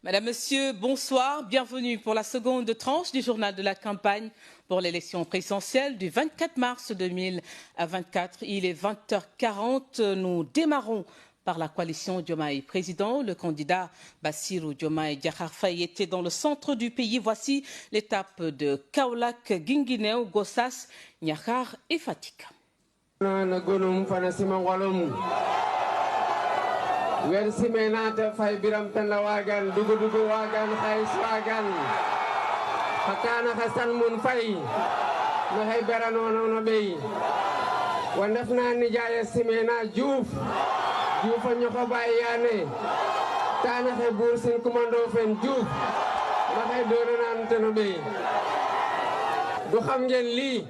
Madame, Monsieur, bonsoir. Bienvenue pour la seconde tranche du journal de la campagne pour l'élection présidentielle du 24 mars 2024. Il est 20h40. Nous démarrons par la coalition Diomaye Président. Le candidat Bassirou Diomaye Diakhar Faye était dans le centre du pays. Voici l'étape de Kaolack, Guinguinéo, Gossas, Niakhar et Fatick. wer simenata fay biram tanda wagan dugu wagan xay swagan fakana hasan mun fay no hay berano no bey wandafna ni jaaya simena juuf ñoko bayane tana hay bur sen commando fen juuf ma hay doonan tano bey du xam ngeen li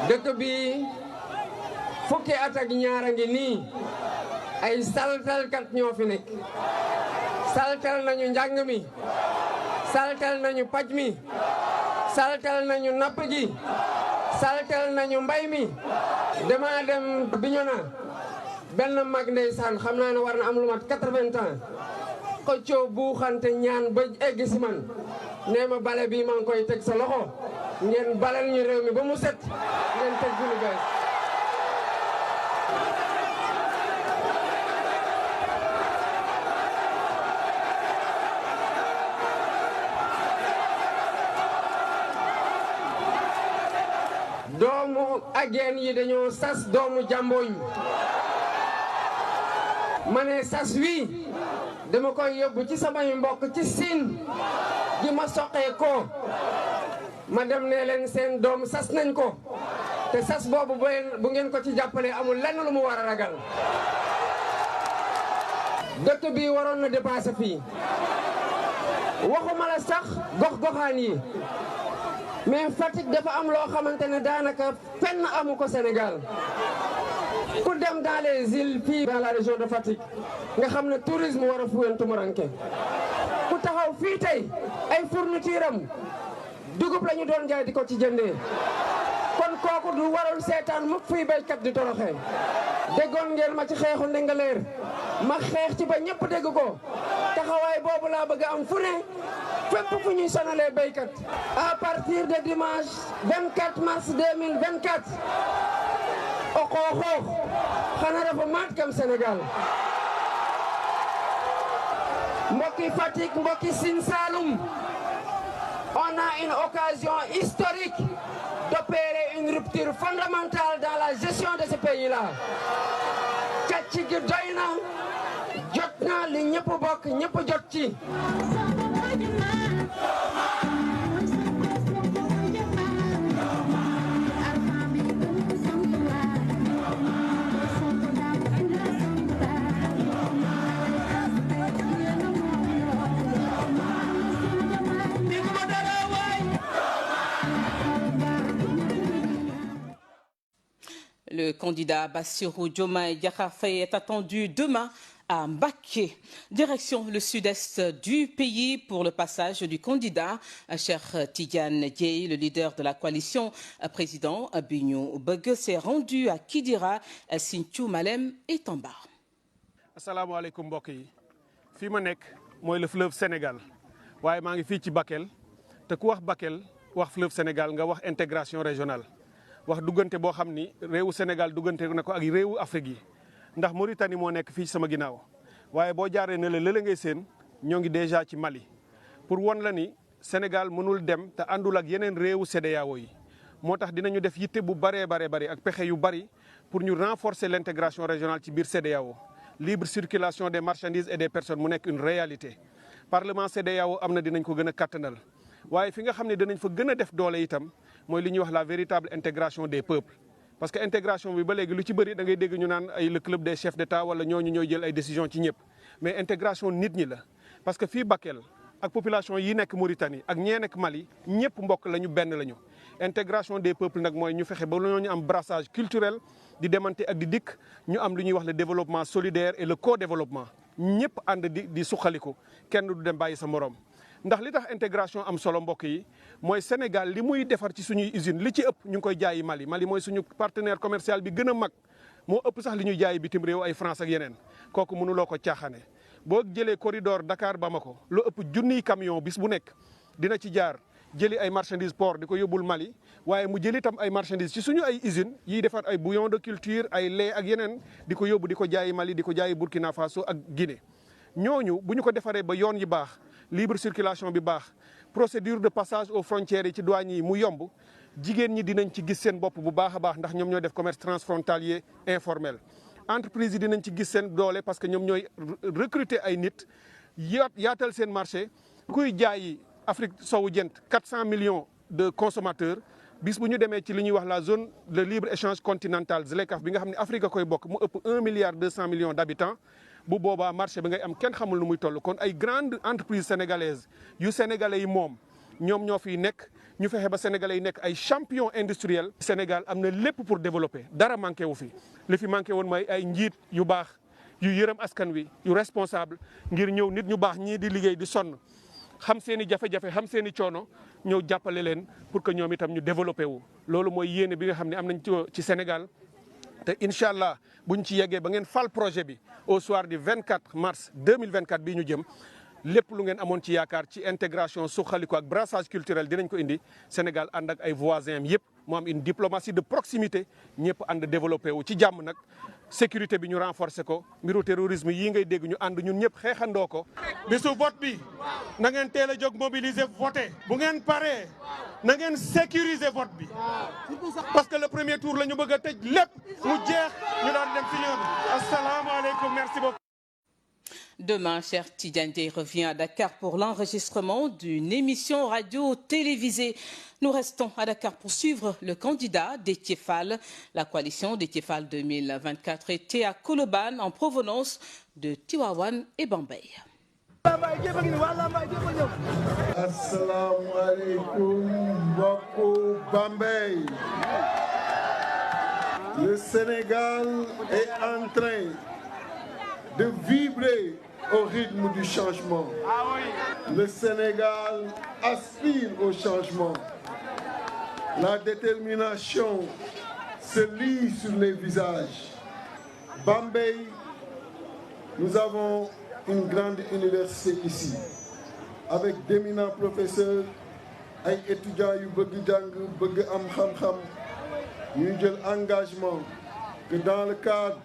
dëkk bi fukki at ak ñaara ngi nii ay saltalkat ñoo fi nekk saltal nañu njàng mi saltal nañu paj mi saltal nañu napp gi saltal nañu mbay mi dama dem Bignona benn mag ndeysaan xam naa ne war na am lu mat 80 ans xëccoo buuxante ñaan ba egg si man nee ma bale bi maa ngi koy teg sa loxo ngeen balal ñu réew mi ba mu set ngeen teg fi lu bees doomu ageen yi dañoo sas doomu jàmbooñ ma ne sas wi dama koy yóbbu ci samay mbokk ci siin gi ma soqee ko ma dem ne leen seen doom sas nañ ko te sas boobu bu ngeen ko ci jàppale amul lenn lu mu war a ragal dëkk bi waroon na dépassé fii waxuma la sax gox-goxaan yi mais Fatick dafa am loo xamante ne daanaka fenn amu ko Sénégal ku dem dans les îles fii dans la région de Fatick nga xam ne tourisme war a fuwen tumuranke ku taxaw fii tey ay fourniture am dugub la ñu doon jaay di ko ci jëndee kon kooku du warul seetaan mukk fuy béykat di toroxee déggoon ngeen ma ci xeexu Ndingler ma xeex ci ba ñëpp dégg ko taxawaay boobu laa bëgg am fu ne fépp fu ñuy sonalee béykat à partir de dimanche 24 mars 2024 o xooxoox xana dafa maat kam Sénégal mbokki Fatick mbokki Sine Saloum on a une occasion historique d'opérer une rupture fondamentale dans la gestion de ce pays-là càcc gi doy na jot na li ñëpp bokk ñëpp jot ci Le candidat Bassirou Diomaye Diakhar Faye est attendu demain à Mbacké, direction le sud-est du pays pour le passage du candidat Cheikh Tidiane Dièye. Le leader de la coalition président bi ñu bëgg s'est rendu à Kidira, Sinthiou Malem et Tamba. asalaamaaleykum mbokk yi fii ma nekk mooy le fleuve Sénégal waaye maa ngi fii ci Bakel te ku wax Bakel wax fleuve Sénégal nga wax intégration régionale wax duggante boo xam ni réewu Sénégal duggante na ko ak réewu Afrique yi ndax Mauritanie moo nekk fii sama ginnaaw waaye boo jaaree ne la lële ngay seen ñoo ngi déjà ci Mali pour won la ni Sénégal mënul dem te àndul ak yeneen réewu CEDEAO yi moo tax dinañu def yitte bu bari ak pexe yu bari pour ñu renforcer l'intégration régionale ci biir CEDEAO libre circulation des marchandises et des personnes mu nekk une réalité parlement CEDEAO am na dinañ ko gën a kattanal waaye fi nga xam ne dinañ fa gën a def doole itam mooy li ñuy wax la véritable intégration des peuples parce que intégration bi ba léegi lu ci bëri da ngay dégg ñu naan ay le club des chefs d'État wala ñooñu ñooy jël ay décisions ci ñëpp mais intégration nit ñi la parce que fii Bakel ak population yi nekk Mauritanie ak ñee nekk Mali ñëpp mbokk lañu benn lañu intégration des peuples nag mooy ñu fexe ba ñu am brassage culturel di demante ak di dikk ñu am lu ñuy wax le développement solidaire et le co-développement ñëpp ànd di suqaliku kenn du dem bàyyi sa morom. ndax li tax intégration am solo mbokk yi mooy Sénégal li muy defar ci suñuy usine li ci ëpp ñu ngi koy jaayi Mali mooy suñu partenaire commercial bi gën a mag moo ëpp sax li ñuy jaayi bitim réew ay France ak yeneen kooku mënuloo ko caaxaane boo jëlee corridor Dakar Bamako lu ëpp junniy camion bis bu nekk dina ci jaar jëli ay marchandises port di ko yóbbul Mali waaye mu jëli tam ay marchandises ci suñu ay usines yiy defar ay bouillon de culture ay lait ak yeneen di ko yóbbu di ko jaayi Mali di ko jaayi Burkina Faso ak Guinée. ñooñu bu ñu ko defaree ba yoon yi baax libre circulation bi baax procédure de passage aux frontières yi ci douane yi mu yomb jigéen ñi dinañ ci gis seen bopp bu baax a baax ndax ñoom ñooy def commerce transfrontalier informel. entreprise yi dinañ ci gis seen doole parce que ñoom ñooy recruter ay nit yaatal seen marché kuy jaayi Afrique sowu jant 400 millions de consommateurs bis bu ñu demee ci li ñuy wax la zone de libre échange continentale ZLECAf bi nga xam ne Afrique a koy bokk mu ëpp 1 milliard 200 millions d'habitants bu boobaa marché bi ngay am kenn xamul nu muy toll kon ay grandes entreprises sénégalaises yu sénégalais yi moom ñoom ñoo fiy nekk ñu fexe ba sénégalais yi nekk ay champion industriel. Sénégal am na lépp pour développer dara manqué wu fi li fi manqué woon mooy ay njiit yu baax yu yërëm askan wi yu responsable ngir ñëw nit ñu baax ñii di liggéey di sonn xam seen i jafe-jafe xam seen i coono ñëw jàppale leen pour que ñoom itam ñu développé wu. loolu mooy yéene bi nga xam ne am nañ ci Sénégal te incha allah buñ ci yeggee ba ngeen fal projet bi au soir du 24 mars 2024 bii ñu jëm. lépp lu ngeen amoon ci yaakaar ci intégration suqaliku ak brassage culturel dinañ ko indi Sénégal ànd ak ay voisins yëpp mu am une diplomatie de proximité ñëpp ànd développé wu ci jàmm nag sécurité bi ñu renforcer ko mbiru terrorisme yii ngay dégg ñu ànd ñun ñëpp xeexandoo ko. bisu vote bi na ngeen teel a jóg mobiliser voter bu ngeen paree na ngeen sécuriser vote bi parce que le premier tour la ñu bëgg a tëj lépp mu jeex ñu daan dem si ñoom asalaamaaleykum merci beaucoup. Demain, Cheikh Tidiane Dièye revient à Dakar pour l'enregistrement d'une émission radio-télévisée. Nous restons à Dakar pour suivre le candidat Déthié Fall. La coalition Déthié Fall 2024 était à Colobane en provenance de Tivaouane et Bambey. Assalamu alaikum, mbokku Bambey. Le Sénégal est en train de vibrer au rythme du changement. Le Sénégal aspire au changement. La détermination se lit sur les visages. Bambey, nous avons une grande université ici, avec d'éminents professeurs, ay étudiants yu bëgg jàng bëgg am xam-xam ñuy jël engagement que dans le cadre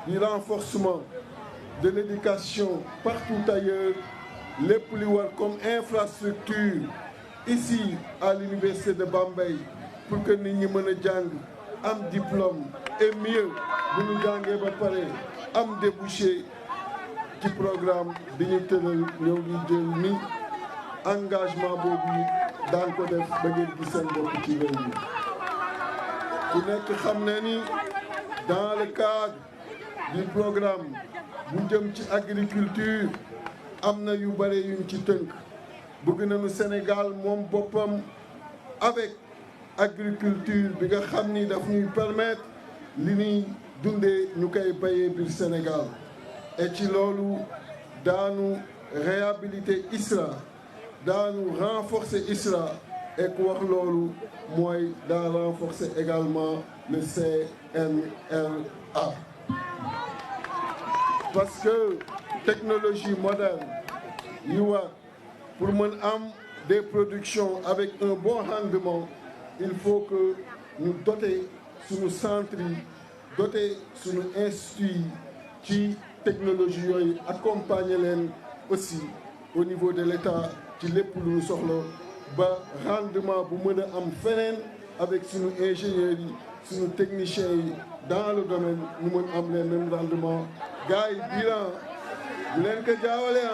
du renforcement de l'éducation partout ailleurs, lépp li war comme infrastructure ici à l'université de Bambey pour que nit ñi mën a jàng am diplôme et mieux bu ñu jàngee ba pare am débouché ci programme bi ñu tëral ñoo ngi jël ni engagement boobu daan ko def ba ngeen gis seen bopp ci réew mi ku nekk xam ne ni dans le cadre du programme bu jëm ci agriculture am na yu bare yuñ ci tënk bëgg nañu Sénégal moom boppam avec agriculture bi nga xam ni daf ñuy permettre li ñuy dundee ñu koy bayee biir Sénégal et ci loolu daanu réhabiliter ISRA daanu renforcer ISRA et ku wax loolu mooy daa renforcer également le CNRA. Parce que technologie moderne yi war pour mën am des productions avec un bon rendement il faut que ñu doter suñu centre yi doter suñu institut yi ci technologie yooyu accompagner leen aussi au niveau de l'État ci lépp lu ñu soxla ba rendement bu mën a am feneen avec suñu ingénieurs yi suñu techniciens yi dans le domaine ñu mën am les mêmes rendements gars yi bilan bu leen ko jaawale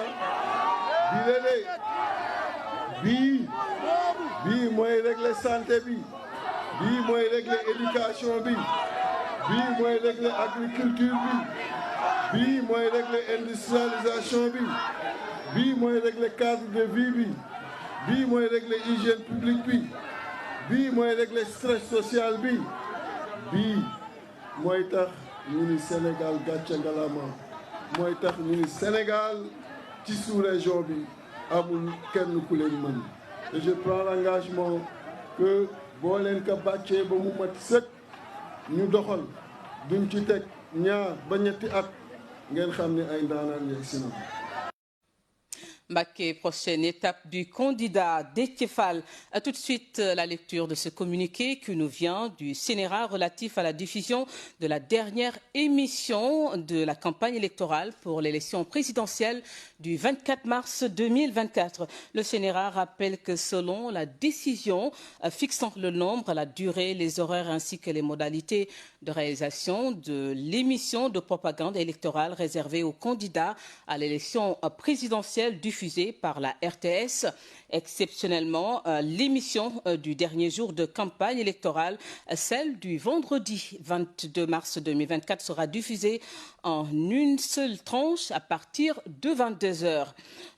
bii mooy régler santé bi bii mooy régler éducation bi bii mooy régler agriculture bi bii mooy régler industrialisation bi bii mooy régler cadre de vie bi bii mooy régler hygiène publique bi bii mooy régler stress social bi bii mooy tax ñu ni Sénégal gàcce ngalama mooy tax ñu ni Sénégal ci sous-région bi amul kenn ku leen mën et je prends l'engagement que boo leen ko bàccee ba mu mat sëkk ñu doxal duñ ci teg ñaar ba ñetti at ngeen xam ne ay ndaanaan yegg si na. Mbacké, prochaine étape du candidat Déthié Fall. Tout de suite, la lecture de ce communiqué qui nous vient du CNRA relatif à la diffusion de la dernière émission de la campagne électorale pour l'élection présidentielle du 24 mars 2024. Le CNRA rappelle que selon la décision fixant le nombre, la durée, les horaires ainsi que les modalités de réalisation de l'émission de propagande électorale réservée aux candidats à l'élection présidentielle diffusée par la RTS. Exceptionnellement, l'émission du dernier jour de campagne électorale, celle du vendredi 22 mars 2024, sera diffusée en une seule tranche à partir de 22h.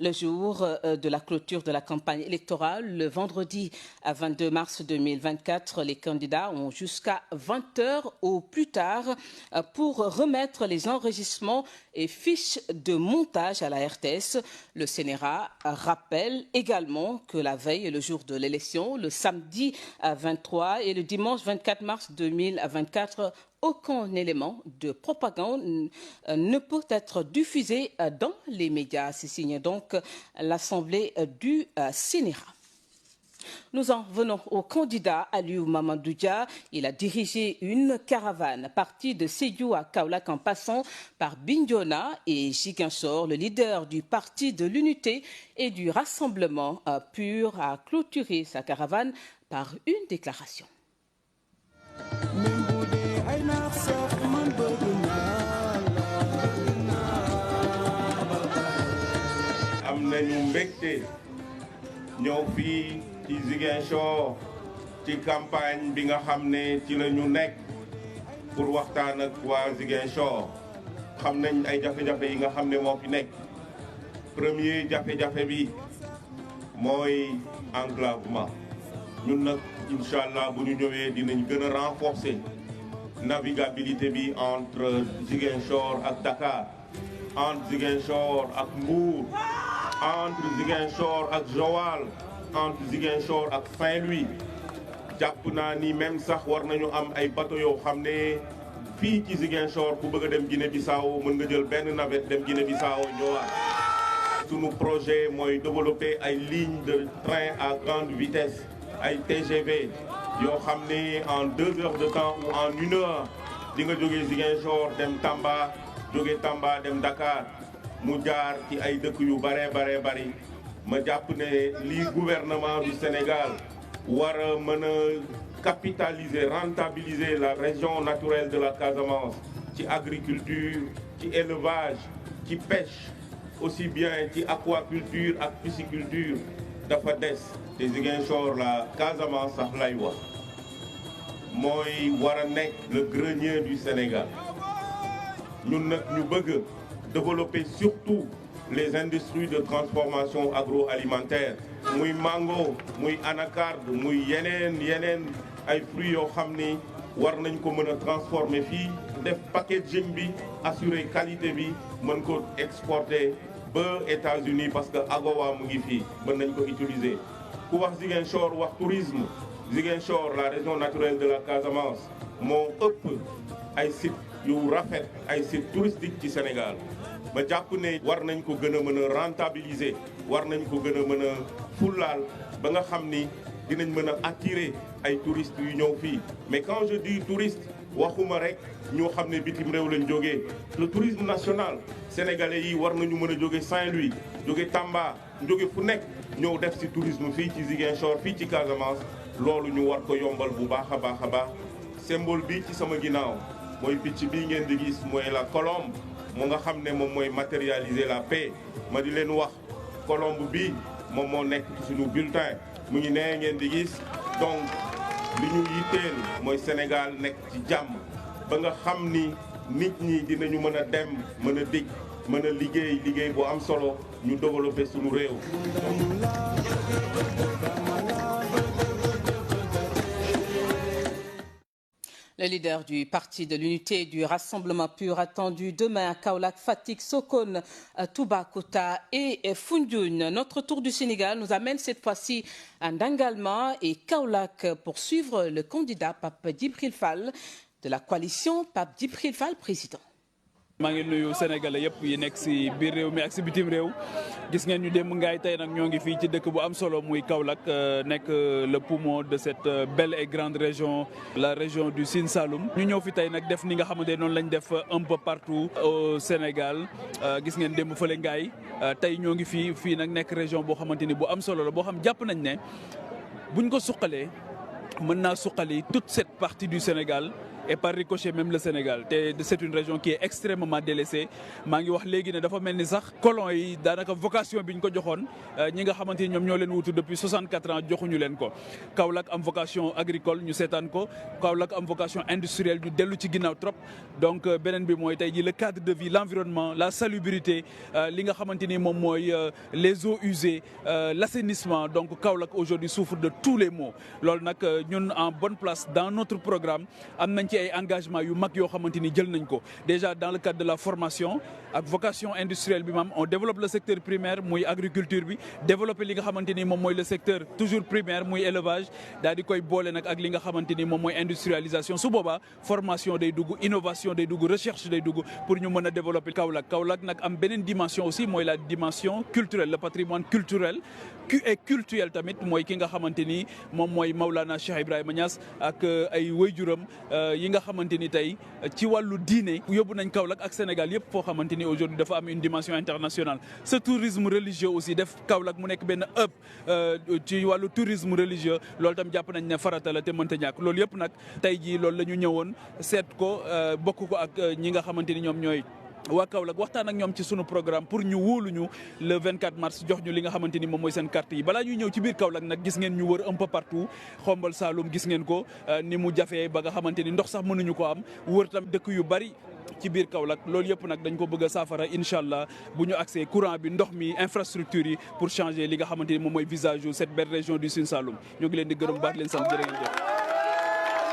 Le jour de la clôture de la campagne électorale, le vendredi 22 mars 2024, les candidats ont jusqu'à 20h au plus tard pour remettre les enregistrements et fiches de montage à la RTS. Le CNRA rappelle également que la veille et le jour de l'élection, le samedi 23 et le dimanche 24 mars 2024, aucun élément de propagande ne peut être diffusé dans les médias. C'est signé donc l'Assemblée du CNRA. Nous en venons au candidat Aliou Mamadou Dia. Il a dirigé une caravane partie de Sédhiou à Kaolack en passant par Bignona et Ziguinchor. Le leader du Parti de l'Unité et du Rassemblement PUR a clôturé sa caravane par une déclaration. ci Ziguinchor ci campagne bi nga xam ne ci la ñu nekk pour waxtaan ak waa Ziguinchor xam nañ ay jafe-jafe yi nga xam ne moo fi nekk premier jafe-jafe bi mooy enclavement ñun nag incha allah bu ñu ñëwee dinañ gën a renforcer navigabilité bi entre Ziguinchor ak Dakar entre Ziguinchor ak Mbour entre Ziguinchor ak Joal entre Ziguinchor ak Saint-Louis jàpp naa ni même sax war nañu am ay bateau yoo xam ne fii ci Ziguinchor ku bëgg a dem Guinée-Bissau mën nga jël benn navette dem Guinée-Bissau ñëwaat. Sunu projet mooy développer ay lignes de train à grande vitesse ay TGV yoo xam ne en 2 heures de temps ou en 1 heure di nga jógee Ziguinchor dem Tamba jógee Tamba dem Dakar mu jaar ci ay dëkk yu bari. ma jàpp ne lii gouvernement du Sénégal war a mën a capitaliser rentabiliser la région naturelle de la Casamance ci agriculture ci élevage ci pêche aussi bien ci aquaculture ak pisciculture dafa des te Ziguinchor la Casamance sax lay wax mooy war a nekk le grenier du Sénégal ñun nag ñu bëgg développer surtout les industries de transformation agroalimentaire muy mango muy anacarde muy yeneen ay fruits yoo xam ni war nañ ko mën a transformer fii def packaging bi assurer qualité bi mën ko exporter ba États-Unis parce que AGOA mu ngi fii mën nañ ko utiliser. ku wax Ziguinchor wax tourisme Ziguinchor la région naturelle de la Casamance moo ëpp ay sites yu rafet ay sites touristiques ci Sénégal. ma jàpp ne war nañ ko gën a mën a rentabiliser war nañ ko gën a mën a fullaal ba nga xam ni dinañ mën a attirer ay touristes yu ñëw fii mais quand je dis touriste waxuma rek ñoo xam ne bitim réew lañ jógee le tourisme national sénégalais yi war nañu mën a jóge Saint-Louis jóge Tamba jóge fu nekk ñëw def ci tourisme fii ci Ziguinchor fii ci Casamance loolu ñu war ko yombal bu baax a baax symbole bi ci sama ginnaaw mooy picc bii ngeen di gis mooy la colombe mu nga xam ne moom mooy matérialiser la paix ma di leen wax colombe bi moom moo nekk ci suñu bulletin mu ngi nee ngeen di gis donc li ñu yitteel mooy Sénégal nekk ci jàmm ba nga xam ni nit ñi dinañu mën a dem mën a dikk mën a liggéey bu am solo ñu développer suñu réew. Le leader du Parti de l'Unité et du Rassemblement PUR attendu demain à Kaolack, Fatick, Sokone, Toubacouta et Foundiougne. Notre tour du Sénégal nous amène cette fois-ci à Ndangalma et Kaolack pour suivre le candidat Pape Djibril Fall de la coalition Pape Djibril Fall président. maa ngi nuyu sénégalais yëpp yi nekk si biir réew mi ak si bitim réew gis ngeen ñu démb ngaay tey nag ñoo ngi fii ci dëkk bu am solo muy Kaolack nekk le poumon de cette belle et grande région la région du Sine Saloum. ñu ñëw fi tey nag def ni nga xamante ne noonu lañ def un peu partout au Sénégal gis ngeen démb fële ngaay tey ñoo ngi fii nag nekk région boo xamante ni bu am solo la boo xam jàpp nañ ne buñ ko suqalee mën naa suqali toute cette partie du Sénégal et par ricochet même le Sénégal te c'est une région qui est extrêmement délaissée maa ngi wax léegi ne dafa mel ni sax colon yi daanaka vocation bi ñu ko joxoon ñi nga xamante ni ñoom ñoo leen wutu depuis 64 ans joxuñu leen ko. Kaolack am vocation agricole ñu seetaan ko Kaolack am vocation industrielle ñu dellu ci ginnaaw trop donc beneen bi mooy tey jii le cadre de vie l'environnement la salubrité li nga xamante ni moom mooy les eaux usées l'assainissement donc Kaolack aujourd'hui souffre de tous les maux loolu nag ñun en bonne place dans notre programme am nañ ci ay engagement yu mag yoo xamante ni jël nañ ko déjà dans le cadre de la formation ak vocation industrielle bi maam on développe le secteur primaire muy agriculture bi développer li nga xamante ni moom mooy le secteur toujours primaire muy élevage daal di koy boole nag ak li nga xamante ni moom mooy industrialisation su boobaa formation day dugg innovation day dugg recherche day dugg pour ñu mën a développer Kaolack nag am beneen dimension aussi mooy la dimension culturelle le patrimoine culturel et culturel tamit mooy ki nga xamante ni moom mooy Maulana Cheikh Ibrahima Niass ak ay wayjuram yi nga xamante ni tey ci wàllu diine yóbbu nañ Kaolack ak Sénégal yëpp foo xamante ni aujourd'hui dafa am une dimension internationale ce tourisme religieux aussi def Kaolack mu nekk benn hub ci wàllu tourisme religieux loolu tam jàpp nañ ne farata la te mënta ñàkk loolu yëpp nag tey jii loolu la ñu ñëwoon seet ko bokk ko ak ñi nga xamante ni ñoom ñooy waa Kaolack waxtaan ak ñoom ci sunu programme pour ñu wóoluñu le 24 mars jox ñu li nga xamante ni moom mooy seen carte yi balaa ñuy ñëw ci biir Kaolack nag gis ngeen ñu wër un peu partout Xombol Saloum gis ngeen ko ni mu jafee ba nga xamante ni ndox sax mënuñu ko am wër tam dëkk yu bari ci biir Kaolack loolu yëpp nag dañ ko bëgg a saafara incha allah bu ñu accès courant bi ndox mi infrastructure yi pour changer li nga xamante ni moom mooy visage yu cette belle région du Sine Saloum ñoo ngi leen di gërëm baax leen sant jërë ngeen jëf.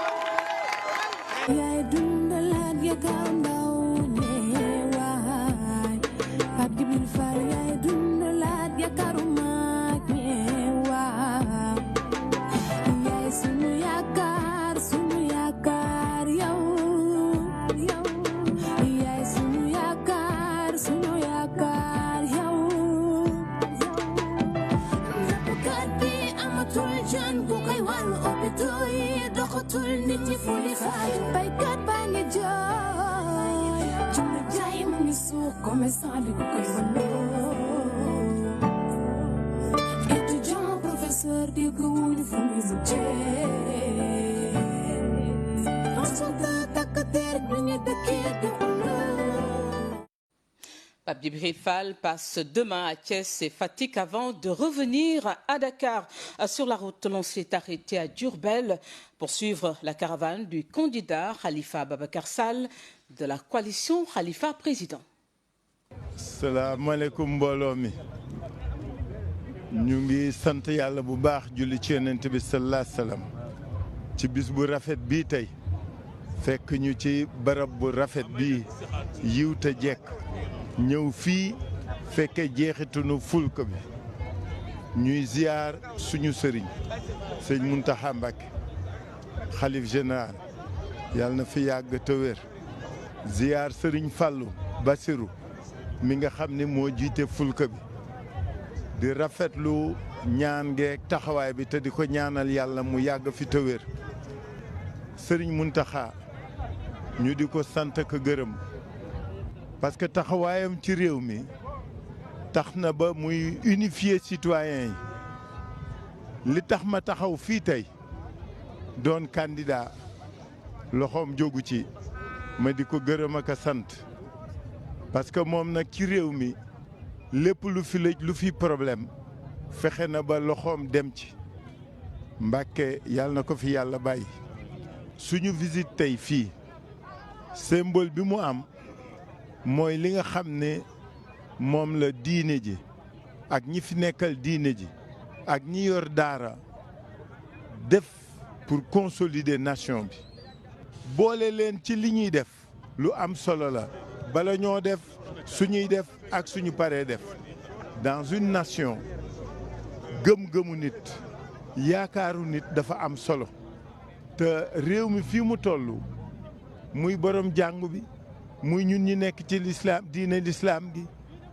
Pape Djibril Fall passe demain à Thiès et Fatick avant de revenir à Dakar. Sur la route, l'on s'est arrêté à Diourbel pour suivre la caravane du candidat Khalifa Ababacar Sall de la coalition Khalifa Président. salaamaaleykum mbooloo mi ñu ngi sant yàlla bu baax julli ci yonent bi sallallahu alayhi wa sallam ci bis bu rafet bii tey fekk ñu ci barab bu rafet bii yiw te jekk ñëw fii fekke jeexitunu fulk bi ñuy ziyaar suñu sëriñ sëñ Muntaxa Mbàkke xalif général yàlla na fi yàgg te wér ziyaar sëriñ Fàllu Basiru mi nga xam ne moo jiite fulka bi di rafetlu ñaan geek taxawaay bi te di ko ñaanal yàlla mu yàgg fi te wér sëriñ Muntaxa ñu di ko sant ak gërëm parce que taxawaayam ci réew mi tax na ba muy unifier citoyens yi li tax ma taxaw fii tey doon candidat loxoom jógu ci ma di ko gërëm ak a sant parce que moom nag ci réew mi lépp lu fi lëj lu fi problème fexe na ba loxoom dem ci Mbàkke yàlla na ko fi yàlla bàyyi suñu visite tey fii symbole bi mu am mooy li nga xam ne moom la diine ji ak ñi fi nekkal diine ji ak ñi yor daara def pour consolider nation bi boole leen ci li ñuy def lu am solo la bala ñoo def suñuy def ak suñu paree def dans une nation gëm-gëmu nit yaakaaru nit dafa am solo te réew mi fii mu toll muy borom jàngu bi muy ñun ñi nekk ci l'islam diine l'islam gi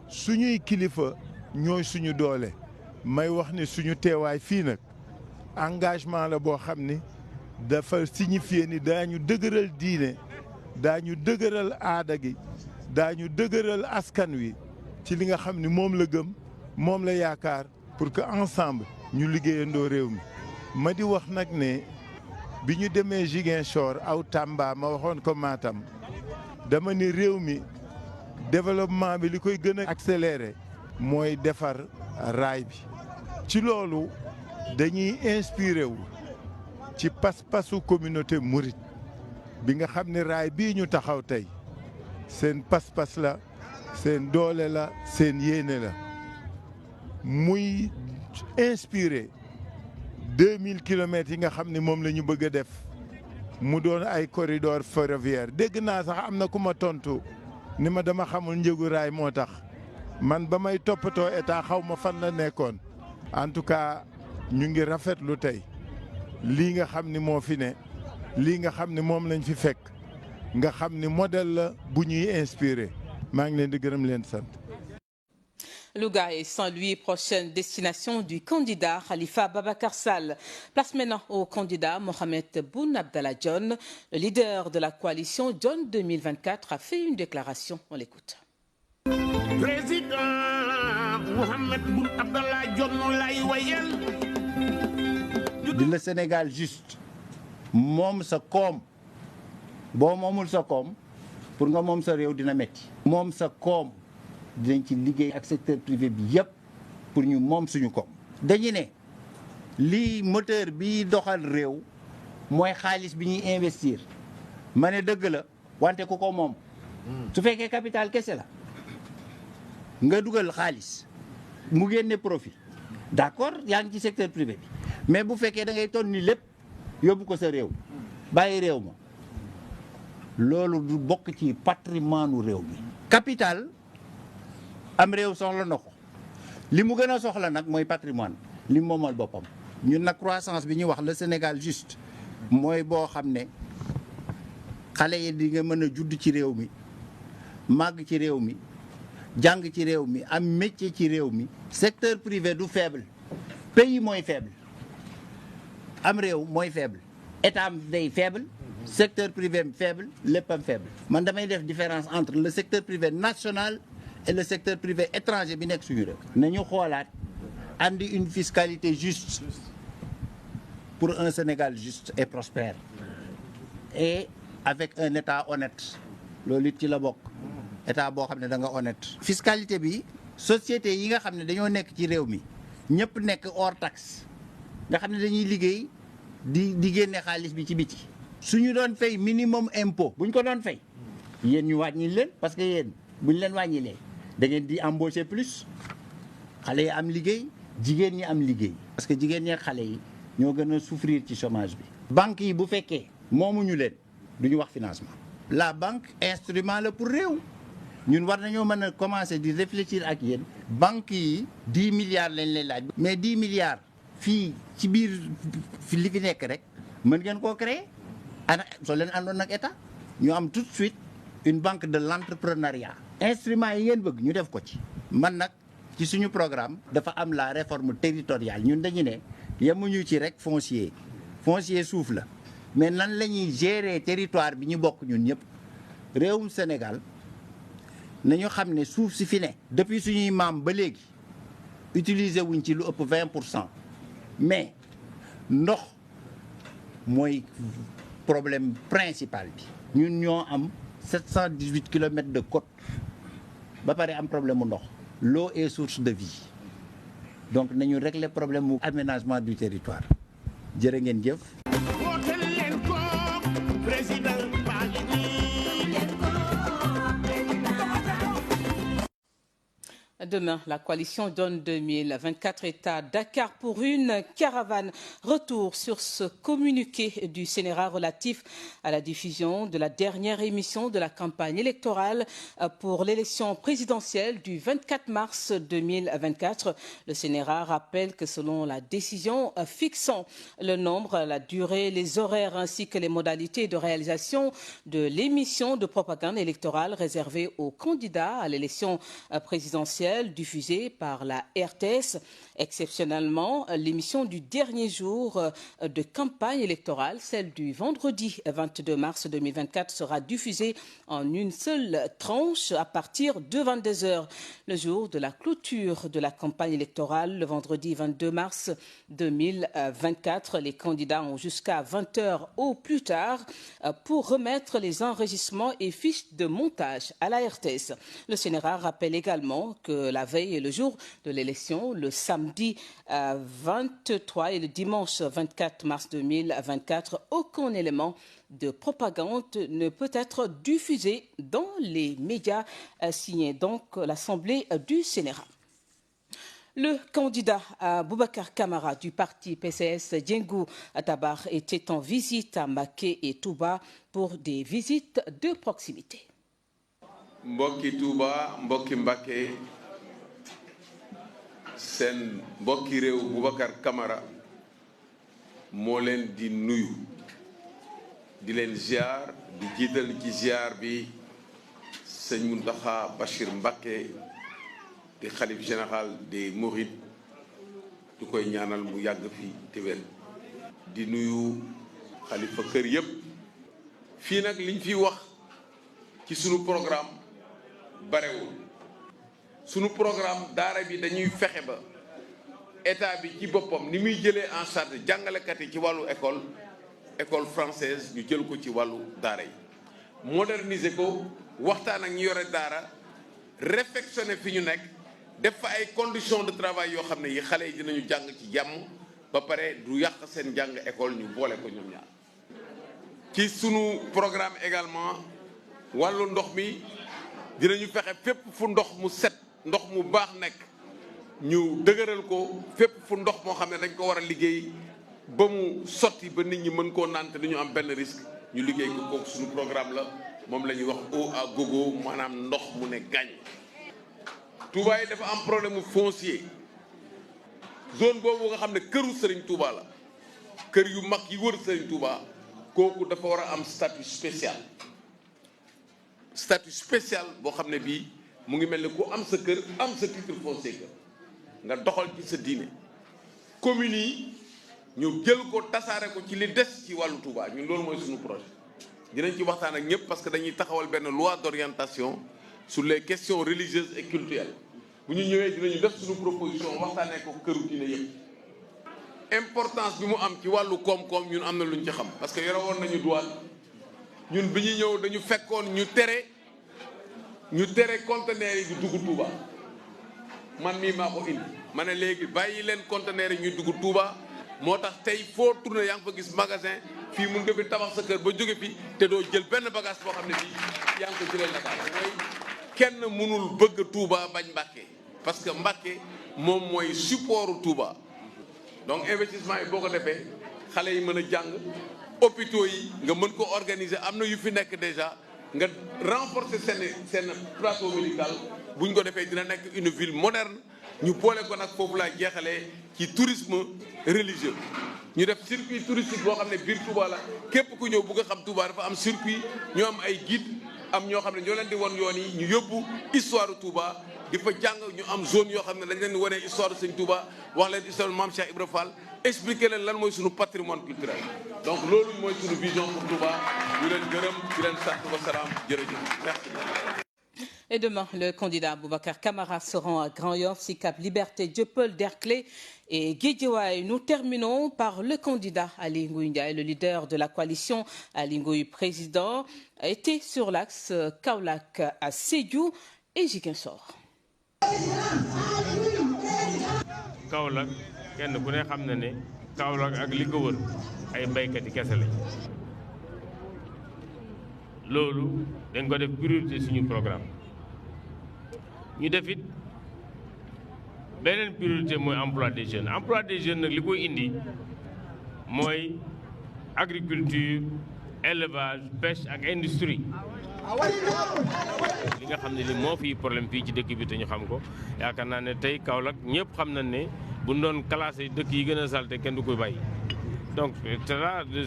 suñuy kilifa ñooy suñu doole. may wax ni suñu teewaay fii nag engagement la boo xam ni dafa signifier ni daañu dëgëral diine daañu dëgëral aada gi daañu dëgëral askan wi ci li nga xam ni moom la gëm moom la yaakaar pour que ensemble ñu liggéeyandoo réew mi. ma di wax nag ne bi ñu demee Ziguinchor aw Tamba ma waxoon ko Matam dama ni réew mi développement bi li koy gën a accéléré mooy defar raay bi. ci loolu dañuy inspiré wu ci pas-pasu communauté mouride bi nga xam ne raay bii ñu taxaw tey seen pas-pas la seen doole la seen yéene la muy inspiré 2000 kilomètres yi nga xam ne moom la ñu bëgg a def mu doon ay corridor ferroviaire dégg naa sax am na ku ma tontu ni ma dama xamul njëgu raay moo tax man ba may toppatoo état xaw ma fan la nekkoon en tout cas ñu ngi rafetlu tey lii nga xam ni moo fi ne lii nga xam ni moom lañ fi fekk nga xam ni modèle la bu ñuy inspiré maa ngi leen di gërëm leen sant. Louga et Saint-Louis, prochaine destination du candidat Khalifa Babacar Sall. Place maintenant au candidat Mohamed Boun Abdallah Dionne. Le leader de la coalition Dionne 2024 a fait une déclaration. On l'écoute. Président Mohamed Boun Abdallah Dionne lay wayel. di le Sénégal juste moom sa koom boo moomul sa koom pour nga moom sa réew dina metti moom sa koom dinañ ci liggéey ak secteur privé bi yëpp pour ñu moom suñu koom dañu ne lii moteur bi doxal réew mooy xaalis bi ñuy investir ma ne dëgg la wante ku ko moom su fekkee capital kese la nga dugal xaalis mu génne profit d'accord yaa ngi ci secteur privé bi mais bu fekkee da ngay ton ni lépp yóbbu ko sa réew bàyyi réew ma loolu du bokk ci patrimoine u réew mi capital am réew soxla na ko li mu gën a soxla nag mooy patrimoine li mu moomal boppam ñun nag croissance bi ñuy wax le Sénégal juste mooy boo xam ne xale yi di nga mën a judd ci réew mi màgg ci réew mi jàng ci réew mi am métier ci réew mi secteur privé du faible pays mooy faible am réew mooy faible état am day faible secteur privé am faible lépp am faible man damay def différence entre le secteur privé national et le secteur privé étranger bi nekk suñu réew nañu xoolaat andi une fiscalité juste pour un Sénégal juste et prospère et avec un état honnête loolu it ci la bokk état boo xam ne da nga honnête fiscalité bi société yi nga xam ne dañoo nekk ci réew mi ñëpp nekk hors taxe nga xam ne dañuy liggéey di génne xaalis bi ci biti suñu doon fay minimum impôt buñ ko doon fay yéen ñu wàññi leen parce que yéen buñ leen wàññilee da ngeen di embaucher plus xale yi am liggéey jigéen ñi am liggéey parce que jigéen ñi ak xale yi ñoo gën a souffrir ci chômage bi banque yi bu fekkee moomuñu leen duñu wax financement la banque instrument la pour réew ñun war nañoo mën a commencer di réfléchir ak yéen banque yi 10 milliards lañ lay laaj mais 10 milliards fii ci biir li fi nekk rek mën ngeen koo créer ana soo leen àndoon nag état ñu am tout de suite une banque de l'entrepreneuriat instrument yi ngeen bëgg ñu def ko ci man nag ci suñu programme dafa am la réforme territoriale ñun dañu ne yemuñu ci rek foncier suuf la mais nan la ñuy gérer territoire bi ñu bokk ñun ñëpp réewum Sénégal nañu xam ne suuf si fi ne depuis suñuy maam ba léegi utiliser wuñ ci lu ëpp 20% mais ndox mooy problème principal bi ñun ñoo am 718 kilomètres de côte ba pare am problème mu ndox l'eau est source de vie donc nañu régler problème mu aménagement du territoire jërë ngeen jëf. Demain, la coalition Donne 2024 est à Dakar pour une caravane. Retour sur ce communiqué du Sénéra relatif à la diffusion de la dernière émission de la campagne électorale pour l'élection présidentielle du 24 mars 2024. Le Sénéra rappelle que selon la décision fixant le nombre, la durée, les horaires ainsi que les modalités de réalisation de l'émission de propagande électorale réservée aux candidats à l'élection présidentielle diffusée par la RTS. Exceptionnellement, l'émission du dernier jour de campagne électorale, celle du vendredi 22 mars 2024, sera diffusée en une seule tranche à partir de 22h. Le jour de la clôture de la campagne électorale, le vendredi 22 mars 2024, les candidats ont jusqu'à 20h au plus tard pour remettre les enregistrements et fiches de montage à la RTS. Le Sénéra rappelle également que la veille et le jour de l'élection, le samedi 23 et le dimanche 24 mars 2024, aucun élément de propagande ne peut être diffusé dans les médias, signé donc l'Assemblée du Sénéra. Le candidat Boubacar Camara du parti PCS Diengu Tabar était en visite à Mbacké et Touba pour des visites de proximité. Mbokki Touba, mbokki Mbacké, seen mbokki réew Boubacar Camara moo leen di nuyu di leen ziar di jiital ci ziar bi sëñ Mountakha Bachir Mbacké di xalif général des Mourides du koy ñaanal mu yàgg fi te wér di nuyu xalifa kër yépp fii nag liñ fi wax ci sunu programme barewul sunu programme daara bi dañuy fexe ba état bi ci boppam ni muy jëlee en charge jàngalekat yi ci wàllu école française ñu jël ko ci wàllu daara yi moderniser ko waxtaan ak ñu yore daara réfectionner fi ñu nekk def fa ay conditions de travail yoo xam ne yi xale yi dinañu jàng ci jàmm ba pare du yàq seen jàng école ñu boole ko ñoom ñaar ci sunu programme également wàllu ndox mi dinañu fexe fépp fu ndox mu set ndox mu baax nekk ñu dëgëral ko fépp fu ndox moo xam ne dañ ko war a liggéey ba mu sotti ba nit ñi mën koo naan te duñu am benn risque ñu liggéey ko kooku suñu programme la moom la ñuy wax eau à gogo maanaam ndox mu ne gàññ. Touba yi dafa am problème mu foncier zone boobu nga xam ne këru Serigne Touba la kër yu mag yi wër Serigne Touba kooku dafa war a am statut spécial boo xam ne bii mu ngi mel ne ku am sa kër am sa titre foncier kër nga doxal ci sa diine communes yi ñu jël ko tasaare ko ci li des ci wàllu Touba ñun loolu mooy suñu projet dinañ ci waxtaan ak ñëpp parce que dañuy taxawal benn loi d'orientation sur les questions religieuses et culturelles bu ñu ñëwee dinañu def suñu proposition waxtaanee ko këru diine yëpp importance bi mu am ci wàllu koom-koom ñun am na luñ ci xam parce que yore woon nañu douane ñun bi ñuy ñëw dañu fekkoon ñu tere conteneurs yi di dugg Touba man mii maa ko indi ma ne léegi bàyyi leen conteneurs yi ñuy dugg Touba moo tax tey foo tourné yaa ngi fa gis magasin fii mun nga fi tabax sa kër ba jóge fi te doo jël benn bagage boo xam ne bii yaa ngi ko jëlee Dakar mooy kenn mënul bëgg Touba bañ Mbacké parce que Mbacké moom mooy supportu Touba donc investissement yi boo ko defee xale yi mën a jàng hôpitaux yi nga mën ko organiser am na yu fi nekk déjà nga renforcer seen plateau médical bu ñu ko defee dina nekk une ville moderne ñu boole ko nag foofu laa jeexalee ci tourisme religieux ñu def circuit touristique boo xam ne biir Touba la képp ku ñëw bëgg a xam Touba dafa am circuit ñu am ay guide am ñoo xam ne ñoo leen di won yoon yi ñu yóbbu histoire Touba di fa jàng ñu am zone yoo xam ne dañ leen di wanee histoire Sëñ Touba wax leen histoire Mame Cheikh Ibra Fall expliquer leen lan mooy suñu patrimoine culturel donc loolu mooy suñu vision pour Touba ñu leen gërëm di leen sant wa salaam jërëjëf merci. Et demain, le candidat Boubacar Camara se rend à Grand-Yoff, Sicap Liberté, Dieuppeul, Derklé et Guédiawaye. Nous terminons par le candidat Aly Ngouille Ndiaye, le leader de la coalition Aly Ngouille président, a été sur l'axe Kaolack à Sédhiou et Ziguinchor. Kaolack kenn ku ne xam na ne Kaolack ak li ko wër ay baykat yi kese lañ loolu dañ ko def priorité suñu programme ñu def it beneen priorité mooy emploi des jeunes emploi des jeunes nag li koy indi mooy agriculture élevage pêche ak industrie li nga xam ne li moo fi problème fii ci dëkk bi te ñu xam ko yaakaar naa ne tey Kaolack ñëpp xam nañ ne bu ñu doon classé dëkk yi gën a salte kenn du koy bàyyi donc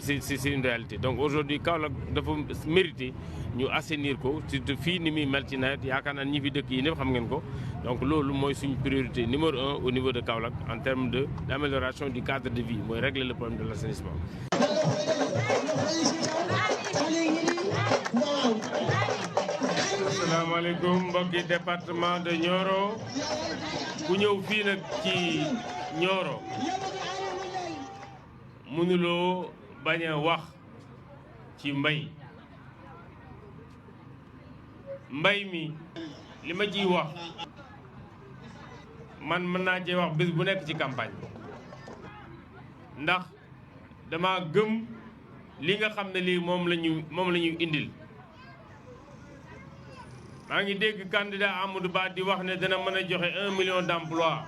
c'est une réalité donc aujourd'hui Kaolack dafa mérité ñu assainir ko surtout fii ni muy mel ci nawet yaakaar naa ñi fi dëkk yi ñëpp xam ngeen ko donc loolu mooy suñu priorité numéro 1 au niveau de Kaolack en termes d'amélioration du cadre de vie mooy régler le problème de l'assainissement. asalaamaaleykum mbokki département de Nioro ku ñëw fii nag ci Nioro mënuloo bañ a wax ci mbay mi li ma ciy wax man mën naa cee wax bés bu nekk ci campagne ndax dama gëm li nga xam ne lii moom la ñu indil maa ngi dégg candidat Amadou Ba di wax ne dana mën a joxe 1 million d'emplois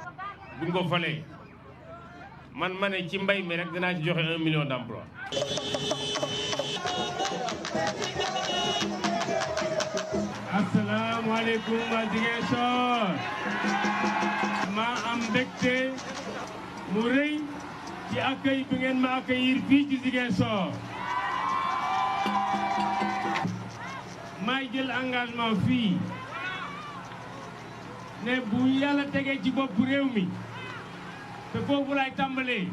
bu nga ko falee man ma ne ci mbay mi rek danaa ci joxe 1 million d'emplois. asalaamaaleykum waa Ziguinchor maa am mbégte mu rëy ci accueil bi ngeen ma accueillir fii ci Ziguinchor maay jël engagement fii ne bu yàlla tegee ci bopp réew mi te foofu lay tàmbalee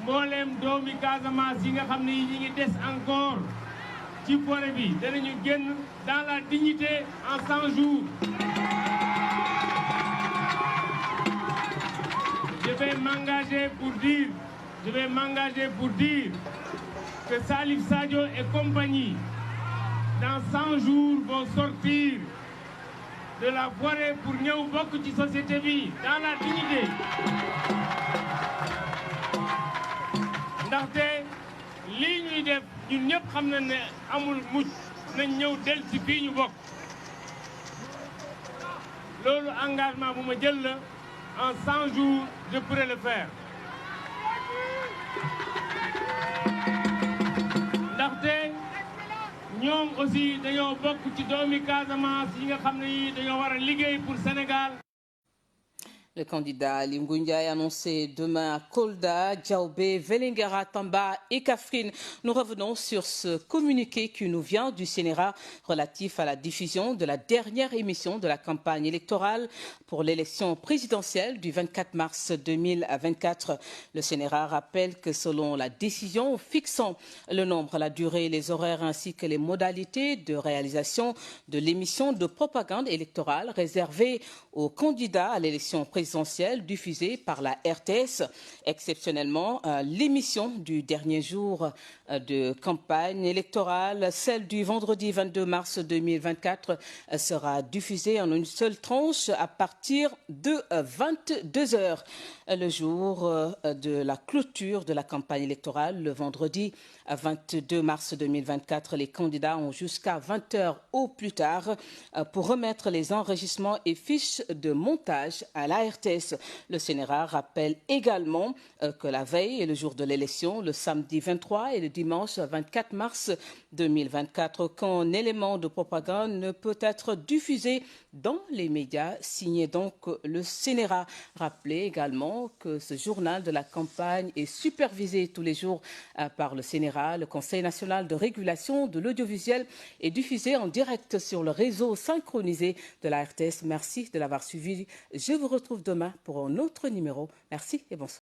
mbooleem doomi Casamance yi nga xam ne ñi ngi des encore ci forêt bi danañu génn dans la dignité en 100 jours. Je vais m'engager pour dire que Salif Sadio et compagnie dans 100 jours vont sortir de la forêt pour ñëw bokk ci société bi dans la dignité. ndaxte lii ñuy def ñun ñëpp xam na ne amul mucc nañ ñëw del ci fii ñu bokk loolu engagement bu ma jël la en 100 jours je pourrai le faire ndaxte ñoom aussi dañoo bokk ci doomi Casamance yi nga xam ne yi dañoo war a liggéey pour Sénégal. Le candidat Ali Ngouille Ndiaye annoncé demain à Kolda, Diaoubé, Vélingara, Tamba et Kaffrine. Nous revenons sur ce communiqué qui nous vient du CNRA relatif à la diffusion de la dernière émission de la campagne électorale pour l'élection présidentielle du 24 mars 2024. Le CNRA rappelle que selon la décision fixant le nombre, la durée, les horaires ainsi que les modalités de réalisation de l'émission de propagande électorale réservée aux candidats à l'élection présidentielle diffusée par la RTS. Exceptionnellement, l'émission du dernier jour de campagne électorale, celle du vendredi 22 mars 2024, sera diffusée en une seule tranche à partir de 22h. Le jour de la clôture de la campagne électorale, le vendredi 22 mars 2024, les candidats ont jusqu'à 20h au plus tard pour remettre les enregistrements et fiches de montage à la RTS. Le CNRA rappelle également que la veille et le jour de l'élection, le samedi 23 et le dimanche 24 mars 2024, aucun élément de propagande ne peut être diffusé dans les médias, signé donc le CNRA. Rappelez également que ce journal de la campagne est supervisé tous les jours par le CNRA. Le Conseil national de régulation de l'audiovisuel est diffusé en direct sur le réseau synchronisé de la RTS. Merci de l'avoir suivi. Je vous retrouve demain pour un autre numéro. Merci et bonsoir.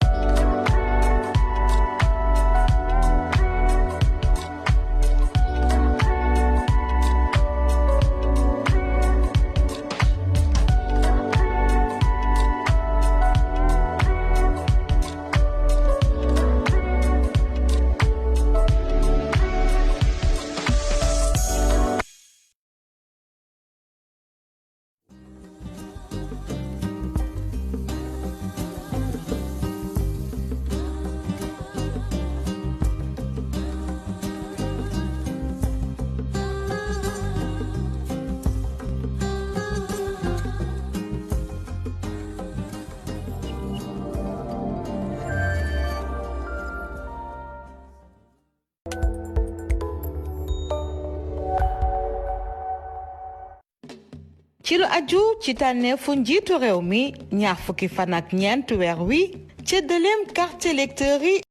ci lu aju ci tànneefu njiitu réew mi ñaar fukki fan ak ñeent weer wi ci deuxième carte électeur yi